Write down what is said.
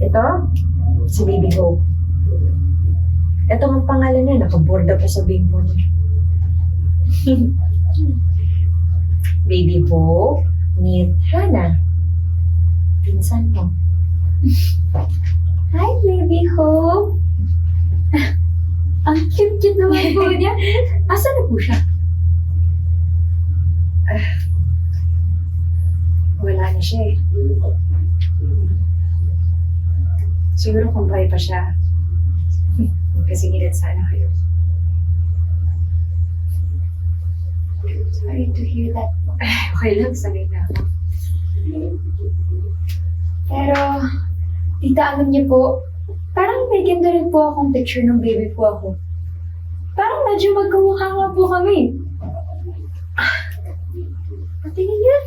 Ito, si Baby Hope. Ito ang pangalan niya, nakaborda pa sa bimbo niya. Baby Hope, meet Hannah. Pinsan mo. Hi, Baby Hope. Ang cute-cute naman po niya. Asan na po siya? Wala na siya eh. Siguro kung buhay pa siya, magkasingilid sana kayo. Sorry to hear that po. Okay lang, sanay na ako. Pero, tita, alam niyo po, parang may ganda rin po akong picture ng baby po ako. Parang medyo magkamukha nga po kami. Patingin niya.